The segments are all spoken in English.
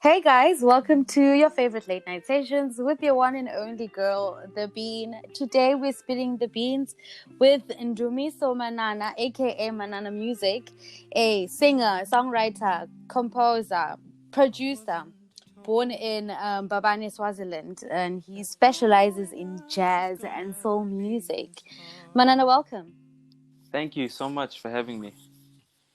Hey guys, welcome to your favorite late night sessions with your one and only girl, The Bean. Today we're spilling the beans with Ndumiso Manana, aka Manana Music, a singer, songwriter, composer, producer, born in Babane, Swaziland, and he specializes in jazz and soul music. Manana, welcome. Thank you so much for having me.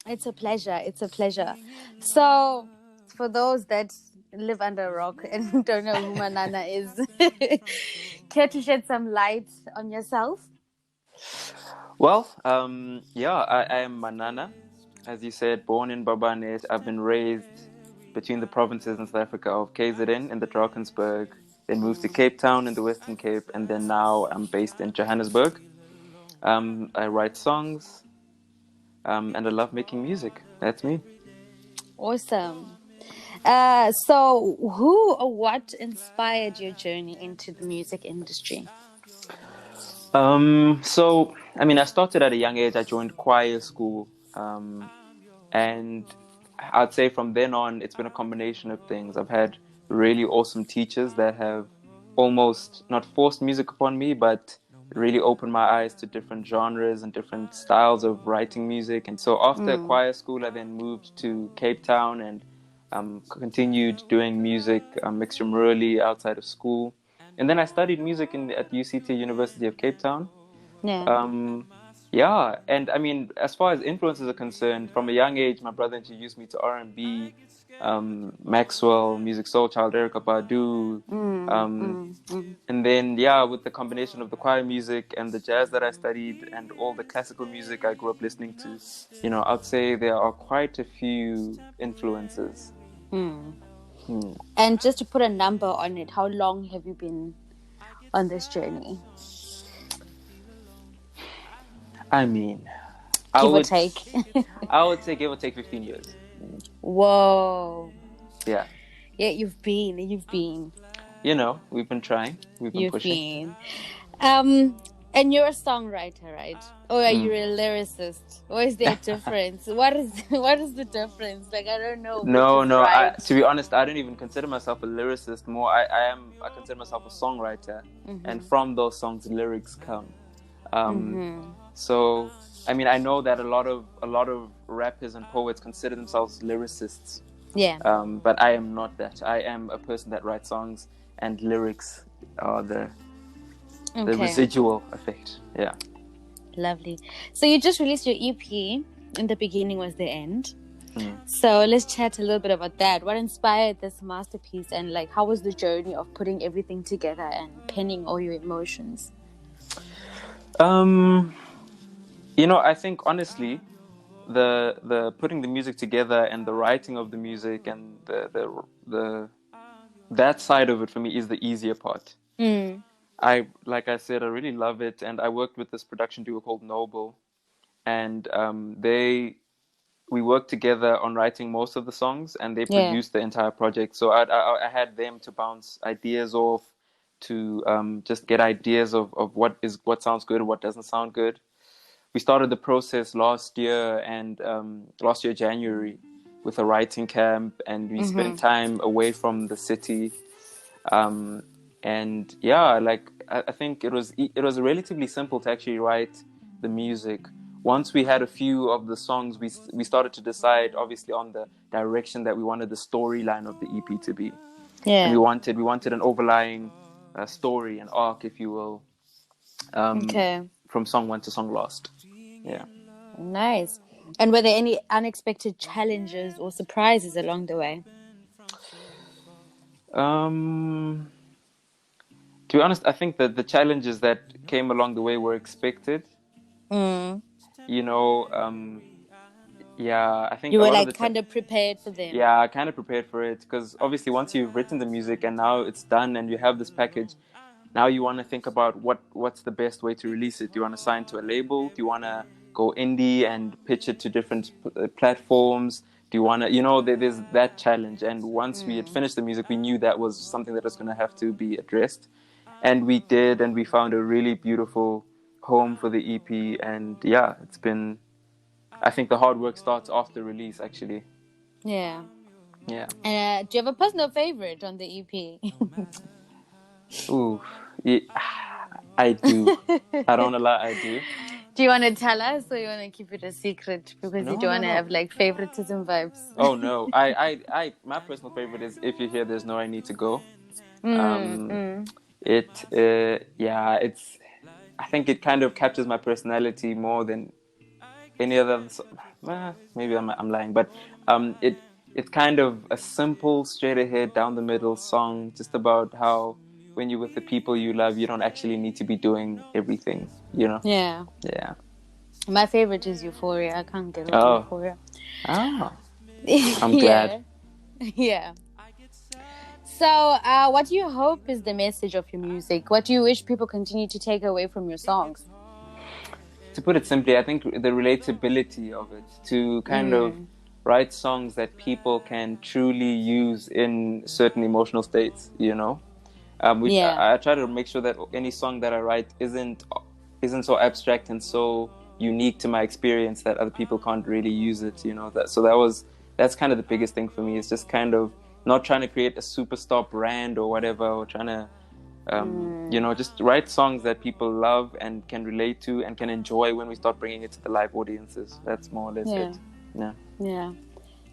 It's a pleasure. It's a pleasure. So, for those that live under a rock and don't know who Manana is, care to shed some light on yourself? Well, I am Manana. As you said, born in Babanet. I've been raised between the provinces in South Africa of KZN in the Drakensberg, then moved to Cape Town in the Western Cape, and then now I'm based in Johannesburg. I write songs, and I love making music. That's me. Awesome. So, who or what inspired your journey into the music industry? I started at a young age. I joined choir school, and I'd say from then on, it's been a combination of things. I've had really awesome teachers that have almost not forced music upon me, but really opened my eyes to different genres and different styles of writing music. And so after Mm. choir school, I then moved to Cape Town and continued doing music extramurally outside of school. And then I studied music at UCT, University of Cape Town. Yeah. Um, yeah, and I mean, as far as influences are concerned, from a young age, my brother introduced me to R&B, Maxwell, Music Soul Child, Erykah Badu, Mm, um, mm, mm. and then yeah, with the combination of the choir music and the jazz that I studied and all the classical music I grew up listening to, I'd say there are quite a few influences. Mm. Hmm. And just to put a number on it, how long have you been on this journey? I mean, I Give or would, take. I would say give or take 15 years. Whoa. Yeah. Yeah, you've been. We've been trying, we've been You've pushing. been. Um, and you're a songwriter, right? Or are you Mm. a lyricist? Or is there a difference? What is the difference? Like, I don't know which No, is no. right. To be honest, I don't even consider myself a lyricist. More, I consider myself a songwriter, and Mm-hmm. from those songs, lyrics come. Um, Mm-hmm. so, I mean, I know that a lot of rappers and poets consider themselves lyricists, Yeah. but I am not that. I am a person that writes songs, and lyrics are the Okay. residual effect. Yeah. Lovely. So you just released your EP. In the beginning was the end. Mm. So let's chat a little bit about that. What inspired this masterpiece, and like, how was the journey of putting everything together and penning all your emotions? Um, I think honestly, the putting the music together and the writing of the music and the that side of it for me is the easier part. Mm. Like I said, I really love it, and I worked with this production duo called Noble, and we worked together on writing most of the songs, and they Yeah. produced the entire project. So I had them to bounce ideas off, to just get ideas of what sounds good, what doesn't sound good. We started the process last year, and last year January, with a writing camp, and we spent Mm-hmm. time away from the city. Um, and yeah, like I think it was relatively simple to actually write the music. Once we had a few of the songs, we started to decide, obviously, on the direction that we wanted the storyline of the EP to be, and we Yeah. wanted an overlying story, an arc, if you will, um, Okay. from song one to song last. Yeah. Nice. And were there any unexpected challenges or surprises along the way? Um, to be honest, I think that the challenges that came along the way were expected. Mm. You know, yeah, I think You a were lot of like the time, kind of prepared for them. yeah, I kind of prepared for it because obviously once you've written the music and now it's done and you have this package, now you want to think about what's the best way to release it. Do you want to sign to a label? Do you want to go indie and pitch it to different platforms? Do you want to, there's that challenge. And once we had Mm. finished the music, we knew that was something that was going to have to be addressed. And we did, and we found a really beautiful home for the EP. And yeah, I think the hard work starts after release, actually. Yeah. Yeah. Do you have a personal favorite on the EP? Ooh. Yeah, I do. I don't wanna lie, I do. Do you want to tell us, or you want to keep it a secret because you No, don't no, want to no. have like favoritism vibes? Oh no. My personal favorite is If You Hear There's No I Need to Go. Um, Mm. yeah, I think it kind of captures my personality more than any other. Maybe I'm lying, but it's kind of a simple, straight ahead, down the middle song, just about how when you're with the people you love, you don't actually need to be doing everything, you know? Yeah. Yeah. My favorite is Euphoria. I can't get over Oh, Euphoria. oh, I'm glad. Yeah. Yeah. So, what do you hope is the message of your music? What do you wish people continue to take away from your songs? To put it simply, I think the relatability of it, to kind of Mm. write songs that people can truly use in certain emotional states, you know? Yeah. I try to make sure that any song that I write isn't so abstract and so unique to my experience that other people can't really use it. You know that. So that's kind of the biggest thing for me. It's just kind of not trying to create a superstar brand or whatever, or trying to Mm. just write songs that people love and can relate to and can enjoy when we start bringing it to the live audiences. That's more or less Yeah. it. Yeah. Yeah.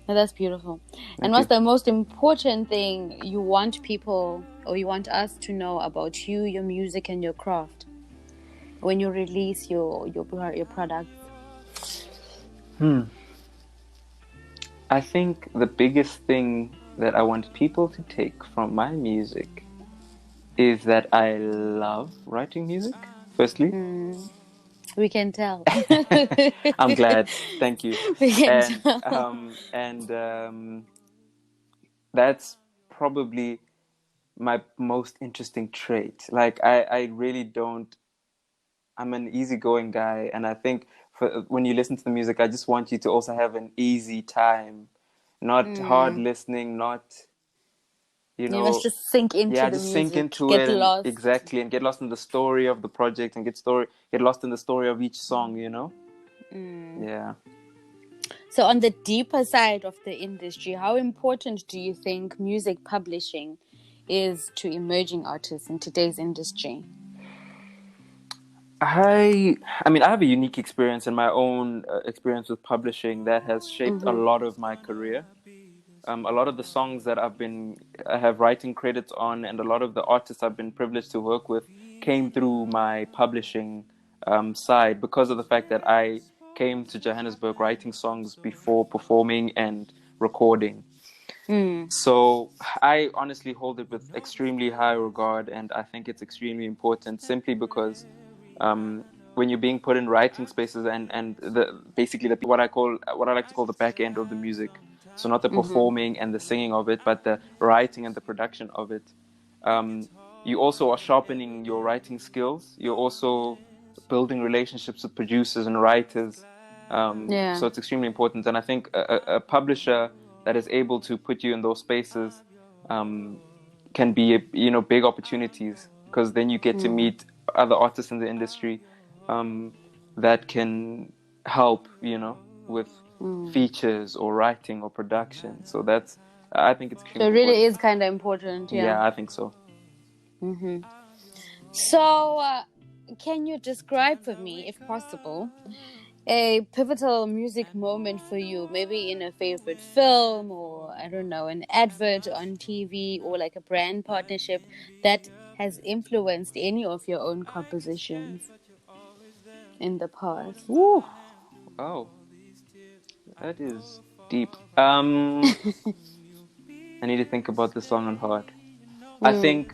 No, that's beautiful. And Thank what's you. the most important thing you want people or you want us to know about you, your music, and your craft when you release your products? Hmm. I think the biggest thing that I want people to take from my music is that I love writing music, firstly. Mm. We can tell. I'm glad. Thank you. We can And tell. that's probably my most interesting trait. Like I really don't I'm an easygoing guy, and I think when you listen to the music, I just want you to also have an easy time, not hard Mm. listening, not you You must know just sink into yeah, the just sink music, into get it and lost. exactly and get lost in the story of the project and get lost in the story of each song, you know? Mm. Yeah. So, on the deeper side of the industry, how important do you think music publishing is to emerging artists in today's industry? I mean, I have a unique experience in my own experience with publishing that has shaped a Mm-hmm. lot of my career. A lot of the songs that I have writing credits on, and a lot of the artists I've been privileged to work with came through my publishing side because of the fact that I came to Johannesburg writing songs before performing and recording. Mm. So I honestly hold it with extremely high regard, and I think it's extremely important simply because when you're being put in writing spaces and the basically the what I like to call the back end of the music. So not the Mm-hmm. performing and the singing of it, but the writing and the production of it. Um, you also are sharpening your writing skills. You're also building relationships with producers and writers. Yeah. So it's extremely important. And I think a publisher that is able to put you in those spaces um, can be big opportunities because then you get to Mm. meet other artists in the industry that can help with Mm. features or writing or production. So that's I think it's So, extremely it really important. is kind of important. Yeah. Yeah, I think so. Mm-hmm. So, can you describe for me, if possible, a pivotal music moment for you, maybe in a favorite film or I don't know, an advert on TV or like a brand partnership that has influenced any of your own compositions in the past? Woo. Oh, that is deep. I need to think about this long and hard. I Mm. think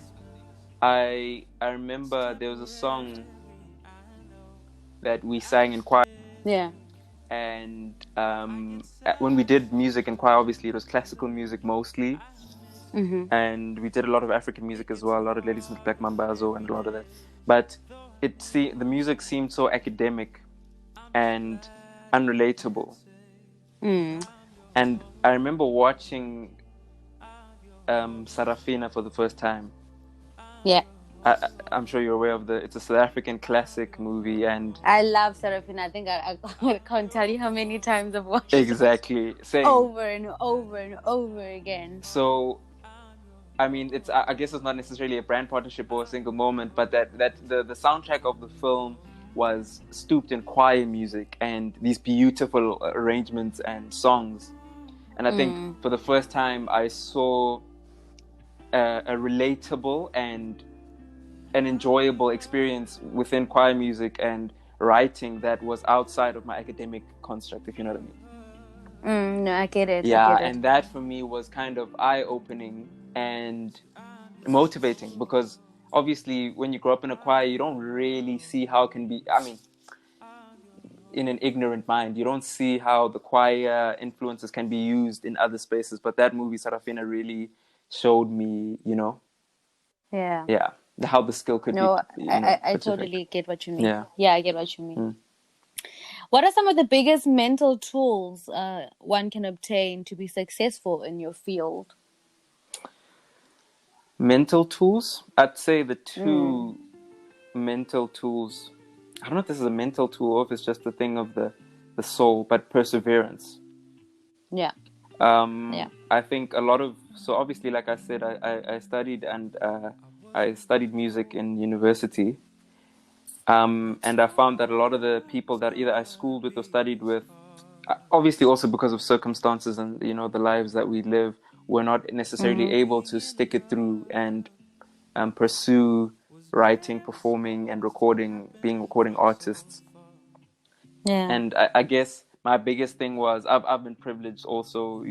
I remember there was a song that we sang in choir, Yeah. and when we did music in choir, obviously it was classical music mostly, Mm-hmm. and we did a lot of African music as well, a lot of Ladies and Black Mambazo and a lot of that. But the music seemed so academic and unrelatable. Mm. And I remember watching Sarafina for the first time, Yeah. I'm sure you're aware of it's a South African classic movie, and I love Serafina. I think I can't tell you how many times I've watched it exactly same. over and over and over again. So I mean, I guess it's not necessarily a brand partnership or a single moment, but that the soundtrack of the film was stooped in choir music and these beautiful arrangements and songs. And I think Mm, for the first time, I saw a relatable and an enjoyable experience within choir music and writing that was outside of my academic construct, if you know what I mean. no, I get it. I Yeah, get it. and that for me was kind of eye opening and motivating because obviously when you grow up in a choir, you don't really see how it can be. I mean, in an ignorant mind, you don't see how the choir influences can be used in other spaces. But that movie, Sarafina, really showed me, Yeah. yeah, how the skill could be, No, I put to effect. totally get what you mean. Yeah. Yeah, I get what you mean. Mm. What are some of the biggest mental tools one can obtain to be successful in your field? Mental tools. I'd say the Mm, two mental tools. I don't know if this is a mental tool or if it's just a thing of the soul, but perseverance. yeah, yeah. I think a lot of so obviously, like I said, I studied and I studied music in university, and I found that a lot of the people that either I schooled with or studied with, obviously also because of circumstances and the lives that we live, were not necessarily Mm-hmm. able to stick it through and pursue writing, performing, and being recording artists. Yeah. And I guess my biggest thing was I've been privileged also,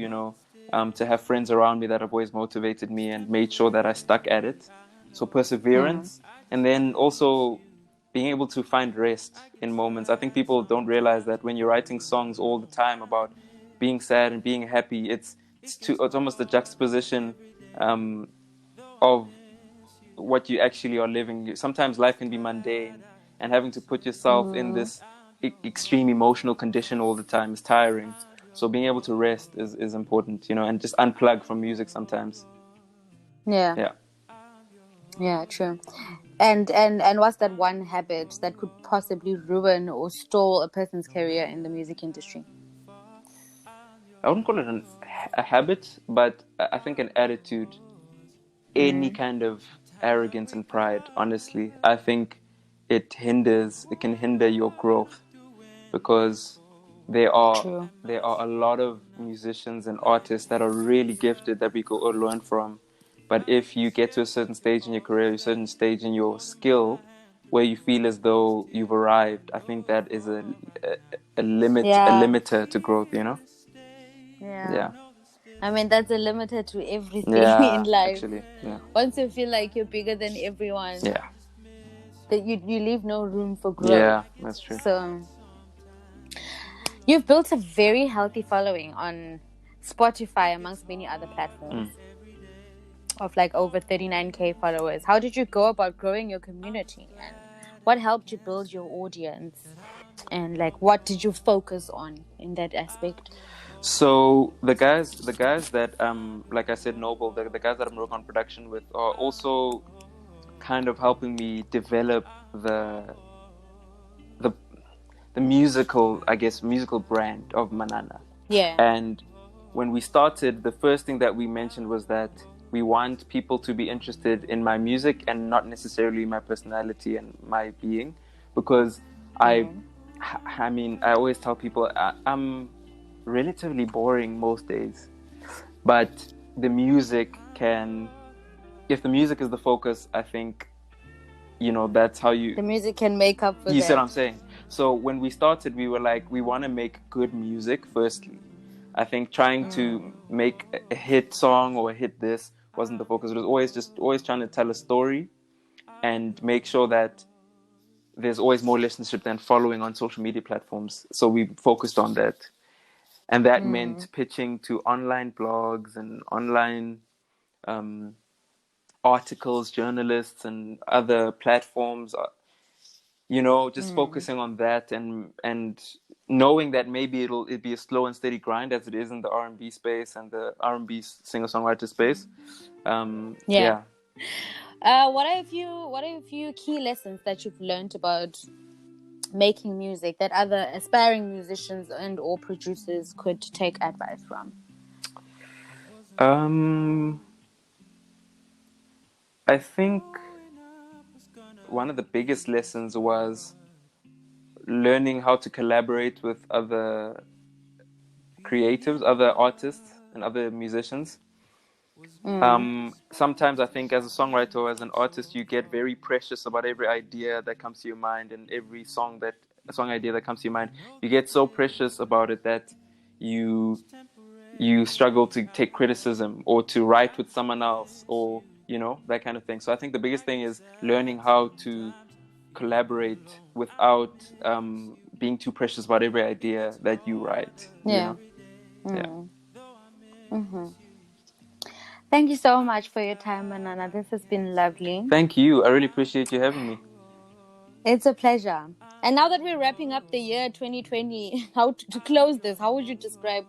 to have friends around me that have always motivated me and made sure that I stuck at it. So Mm, perseverance, and then also being able to find rest in moments. I think people don't realize that when you're writing songs all the time about being sad and being happy, it's almost a juxtaposition um, of what you actually are living. Sometimes life can be mundane, and having to put yourself in mm, this extreme emotional condition all the time is tiring. So being able to rest is important, and just unplug from music sometimes. yeah. Yeah. Yeah. True. And what's that one habit that could possibly ruin or stall a person's career in the music industry? I wouldn't call it a habit, but I think an attitude. Any Mm, kind of arrogance and pride, honestly, I think it can hinder your growth because there are true. there are a lot of musicians and artists that are really gifted that we could all learn from. But if you get to a certain stage in your career, a certain stage in your skill, where you feel as though you've arrived, I think that is a Yeah. limiter to growth. Yeah. Yeah, I mean, that's a limiter to everything in yeah, life. actually, yeah, Once you feel like you're bigger than everyone, yeah, that you leave no room for growth. yeah. That's true. So you've built a very healthy following on Spotify amongst many other Mm. platforms of like over 39K followers. How did you go about growing your community and what helped you build your audience? And like what did you focus on in that aspect? So the guys that like I said, Noble, the guys that I'm working on production with are also kind of helping me develop the the musical, I guess, musical brand of Manana. Yeah. And when we started, the first thing that we mentioned was that we want people to be interested in my music and not necessarily my personality and my being, because I, Mm. I mean, I always tell people I'm relatively boring most days, but the music can, if the music is the focus, I think that's how The music can make up for you see what I'm that. saying? So when we started, we were like, we want to make good music firstly. I think trying to Mm. make a hit song or a hit this wasn't the focus. It was always trying to tell a story and make sure that there's always more listenership than following on social media platforms. So we focused on that. And that Mm. meant pitching to online blogs and online um, articles, journalists, and other platforms, just Mm. focusing on that and knowing that maybe it'd be a slow and steady grind as it is in the R&B space and the R&B singer-songwriter space. Yeah. Yeah. What are a few key lessons that you've learned about making music that other aspiring musicians and or producers could take advice from? Um, I think one of the biggest lessons was learning how to collaborate with other creatives, other artists, and other musicians. Mm, Sometimes I think as a songwriter or as an artist, you get very precious about every idea that comes to your mind and every song idea that comes to your mind. You get so precious about it that you you struggle to take criticism or to write with someone else or that kind of thing. So I think the biggest thing is learning how to collaborate without being too precious about every idea that you write. yeah. Yeah. Mm, hmm. Thank you so much for your time, Manana. This has been lovely. Thank you. I really appreciate you having me. It's a pleasure. And now that we're wrapping up the year 2020, how to close this? How would you describe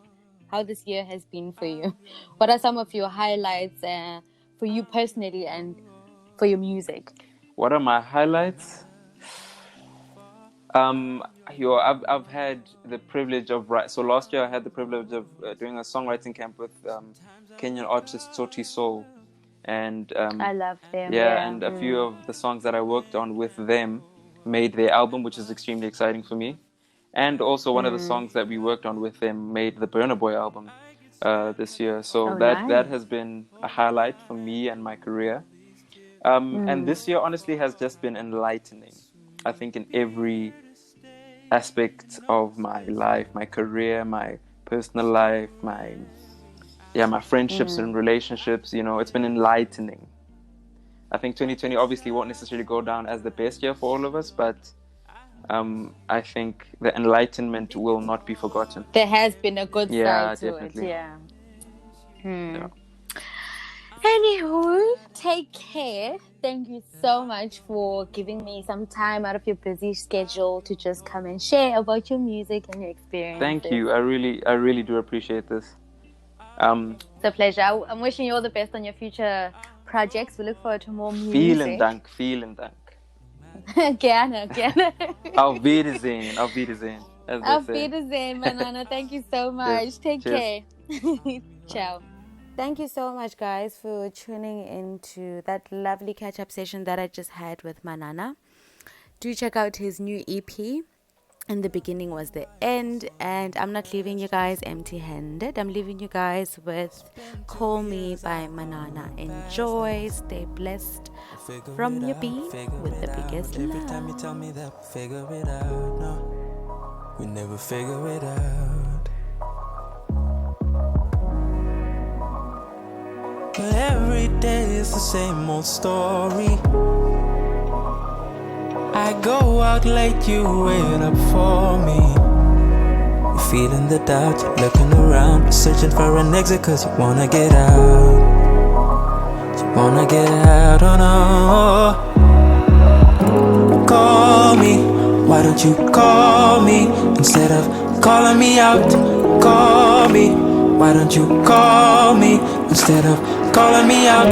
how this year has been for you? What are some of your highlights for you personally and for your music? What are my highlights? Um, I've had the privilege of So last year I had the privilege of doing a songwriting camp with Kenyan artist Soti Soul, and I love them. yeah, Yeah. and a few of the songs that I worked on with them made their album, which is extremely exciting for me. And also one of the songs that we worked on with them made the Burna Boy album this year. So Oh, that nice. has been a highlight for me and my career. And this year honestly has just been enlightening. I think in every aspects of my life, my career, my personal life, my friendships and relationships. It's been enlightening. I think 2020 obviously won't necessarily go down as the best year for all of us, but I think the enlightenment will not be forgotten. There has been a good side Yeah, to it. definitely. Yeah. Yeah. Anywho, take care. Thank you so much for giving me some time out of your busy schedule to just come and share about your music and your Thank experiences. you. I really do appreciate this. It's a pleasure. I'm wishing you all the best on your future projects. We look forward to more Vielen music. Dank, vielen Dank. Gerne, gerne. Auf Wiedersehen, auf Wiedersehen, as they Auf say. Wiedersehen, Manana. Thank you so Cheers. much. Take Cheers. care. Ciao. Thank you so much, guys, for tuning into that lovely catch up session that I just had with Manana. Do check out his new EP. In the beginning was the end, and I'm not leaving you guys empty handed. I'm leaving you guys with Call Me by Manana. Enjoy, stay blessed from your being with the biggest love. Every time you tell me that we figure it out, no, we never figure it out. But every day is the same old story. I go out late, you wait up for me. You feeling the doubt, you're looking around, searching for an exit cause you wanna get out. You wanna get out, oh no. Call me, why don't you call me instead of calling me out? Call me, why don't you call me instead of calling me out?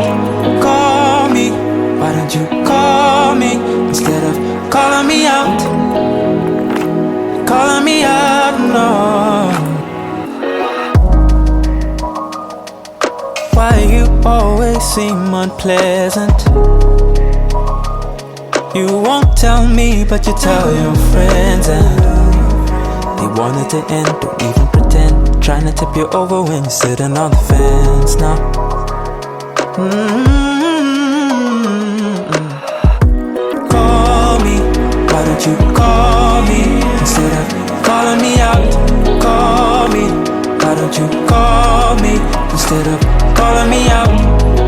Call me, why don't you call me instead of calling me out? Calling me out, no. Why you always seem unpleasant? You won't tell me, but you tell your friends, and they want it to end, don't even pretend. Trying to tip you over when you're sitting on the fence now. Call me, why don't you call me instead of calling me out? Call me, why don't you call me instead of calling me out?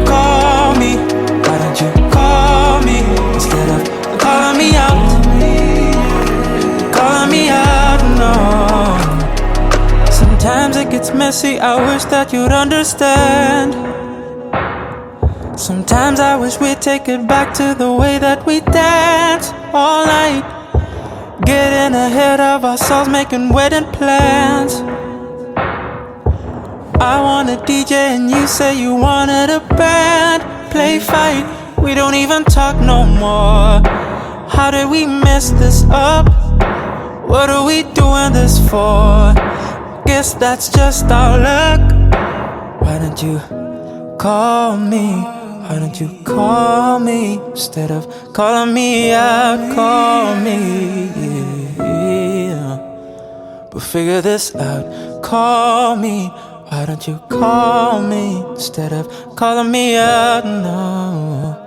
Call me, why don't you call me instead of calling me out? Calling me out, no. Sometimes it gets messy, I wish that you'd understand. Sometimes I wish we'd take it back to the way that we dance all night. Getting ahead of ourselves, making wedding plans. I want a DJ and you say you wanted a band. Play fight, We don't even talk no more. How did we mess this up? What are we doing this for? Guess that's just our luck. Why don't you call me? Why don't you call me? Instead of calling me out, call me. Yeah. But figure this out, call me. Why don't you call me? Instead of calling me out, no.